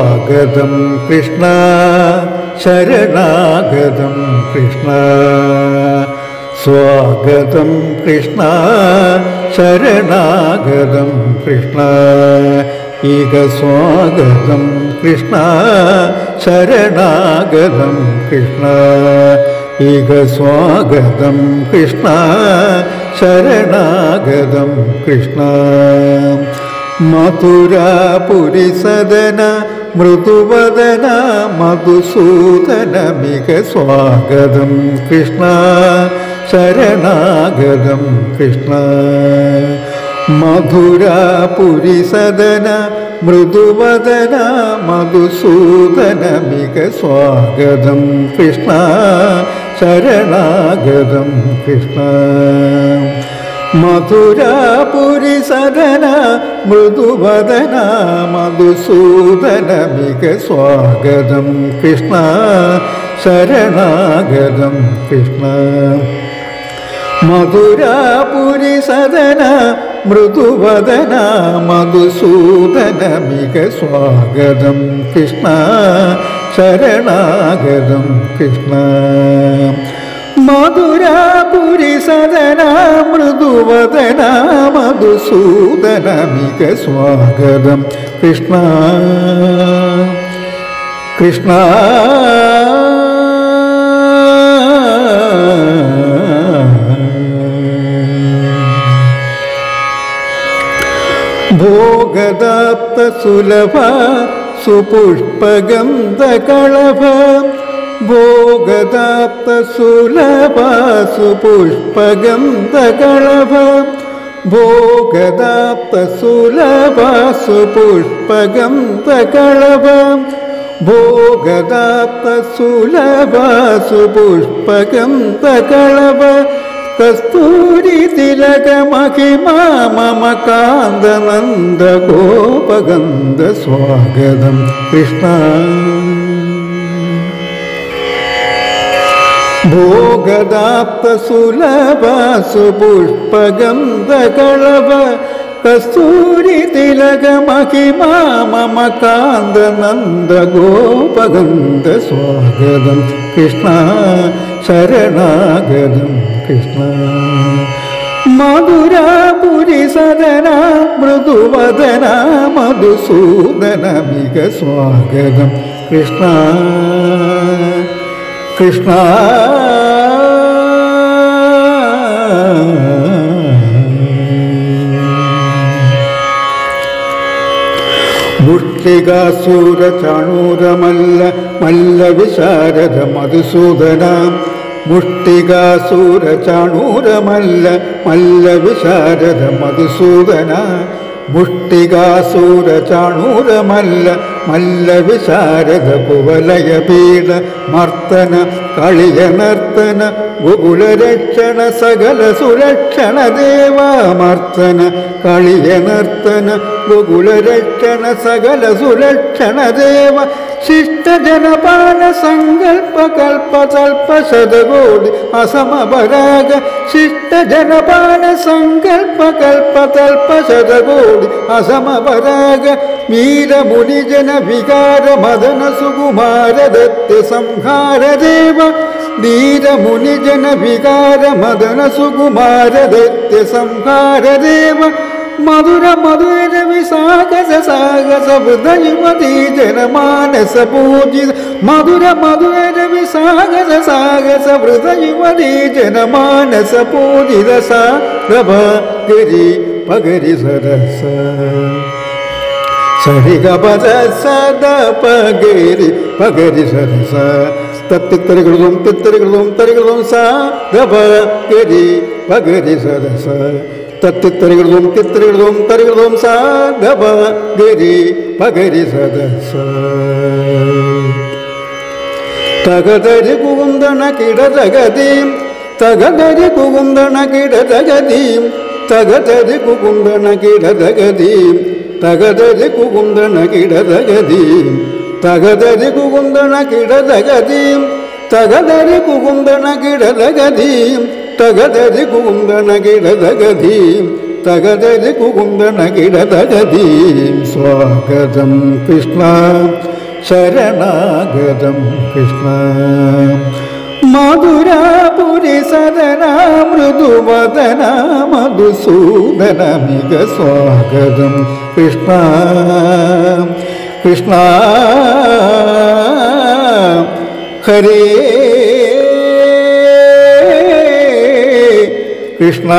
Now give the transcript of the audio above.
സ്വാഗതം കൃഷ്ണ ശരണാഗതം കൃഷ്ണ സ്വാഗതം കൃഷ്ണ ശരണാഗതം കൃഷ്ണ ಈಗ സ്വാഗതം കൃഷ്ണ ശരണാഗതം കൃഷ്ണ ಈಗ സ്വാഗതം കൃഷ്ണ ശരണാഗതം കൃഷ്ണ മധുരാപുരി സദന മൃദുവദന മധുസൂദന മിക സ്വാഗതം കൃഷ്ണ ശരണാഗതം കൃഷ്ണ മധുരാപുരി സദന മൃദുവദന മധുസൂദന മിക സ്വാഗതം കൃഷ്ണ ശരണാഗതം കൃഷ്ണ മധുരാപുരി സദന മൃദുവദന മധുസൂദന മിക സ്വാഗതം കൃഷ്ണ ശരണാഗതം കൃഷ്ണ മധുരാപുരി സദന മൃദുവദന മധുസൂദന മിക സ്വാഗതം കൃഷ്ണ ശരണാഗതം കൃഷ്ണ മധുരാപുരി സദന മൃദുവദന മധുസൂദന മിക സ്വാഗതം കൃഷ്ണ കൃഷ്ണ ഭോഗദാപ്ത സുലഭ സുപുഷ്പഗന്ധകളഭ ഭോഗദാപ്ത സുലഭ സുപുഷ്പഗന്ധകളഭ ഭോഗദാപ്ത സുലഭ സുപുഷ്പഗന്ധകളഭ ഭോഗദാപ്ത സുലഭ സുപുഷ്പഗന്ധകളഭ കസ്തൂരി തിലക മഹിമാ മമ കാന്തനന്ദ ഗോപഗന്ധ സ്വാഗതം കൃഷ്ണ ഭോഗദാപ്ത സുലഭ സുപുഷ്പഗന്ധകളഭ കസ്തൂരി തിലക മഹിമാ മമ കാന്തനന്ദ ഗോപഗന്ധ സ്വാഗതം കൃഷ്ണ ശരണാഗതം കൃഷ്ണ മധുരാപുരി സദന മൃദുവദന മധുസൂദന മിക സ്വാഗതം കൃഷ്ണ കൃഷ്ണ മുഷ്ടികാസുര ചാണൂരമല്ല മല്ല വിശാരദ മധുസൂദന മുഷ്ടികാസുര ചാണൂരമല്ല മല്ല വിശാരദ മധുസൂദന മുഷ്ടികാസുര ചാണൂരമല്ല മല്ല വിശാരദ കുവലയ പീഡ മർത്തന കളിയ നർത്തന ഗോകുലരക്ഷണ സകല സുരക്ഷണ ദേവ മർത്തന കളിയ നർത്തന ഗോകുലരക്ഷണ സകല സുരക്ഷണ ദേവ ಶಿಷ್ಟ ಜನಪಾಲ ಸಂಕಲ್ಪ ಕಲ್ಪ ಸ್ವಲ್ಪ ಶತಕೋಟಿ ಅಸಮಪರಾಗ ಶಿಷ್ಟ ಜನಪಾಲ ಸಂಕಲ್ಪ ಕಲ್ಪ ತಲ್ಪ ಶತಕೋಟಿ ಅಸಮಪರಾಗ ವೀರ ಮುನಿ ಜನ ವಿಕಾರ ಮದನ ಸುಕುಮಾರ ದತ್ತ ಸಂಹಾರ ದೇವ ವೀರ ಮುನಿ ಜನ ವಿಕಾರ ಮದನ ಸುಕುಮಾರ ದತ್ತ ಸಂಹಾರ ದೇವ ಮಧುರ ಮಧುರ ವಿಸಾಗಸ ಸಾಗಸ ಹೃದಯುಮತಿ ಜನಮಾನಸ ಪೂಜಿತ ಮಧುರ ಮಧುರ ವಿಸಾಗಸ ಸಾಗಸ ಹೃದಯುಮತಿ ಜನಮಾನಸ ಪೂಜಿತ ಸಾರಭ ಗರಿ ಪಗರಿ ಸರಸ ಸರಿಗ ಪದ ಸದ ಪಗರಿ ಪಗರಿ ಸರಸ ತತ್ತಿತ್ತರಿಗಿಡೋಂ ತರಿಗಿಡೋಂ ಸಾರಭ ಗರಿ ಪಗರಿ ಸರಸ ತತ್ತಿತ್ತರಿಗಿಡೋಂ ತರಿಗಿಡೋಂ ಸಾರಭ ಗರಿ ಪಗರಿ ಸದಸ ತಗದರಿ ಕುಗುಂದಣ ಕಿಡದಗದೀಂ ತಗದರಿ ಕುಗುಂದಣ ಕಿಡದಗದೀಂ ತಗದರಿ ಕುಗುಂದಣ ಕಿಡದಗದೀಂ ತಗದರಿ ಕುಗುಂದಣ ಕಿಡದಗದೀಂ ತಗದರಿ ಕುಗುಂದಣ ಕಿಡದಗದೀಂ ತಗದರಿ ಕುಗುಂದಣ ಕಿಡದಗದೀಂ ತಗದರಿ ಕುಗುಂದಣ ಕಿಡದಗದೀಂ ತಗದರಿ ಕುಗುಂದಣ ಕಿಡದಗದೀಂ ಸ್ವಾಗತಂ ಕೃಷ್ಣ ശരണാഗതം കൃഷ്ണ മധുരാപുരി സദന മൃദുവദന മധുസൂദനമിക സ്വാഗതം കൃഷ്ണ കൃഷ്ണ ഹരേ കൃഷ്ണ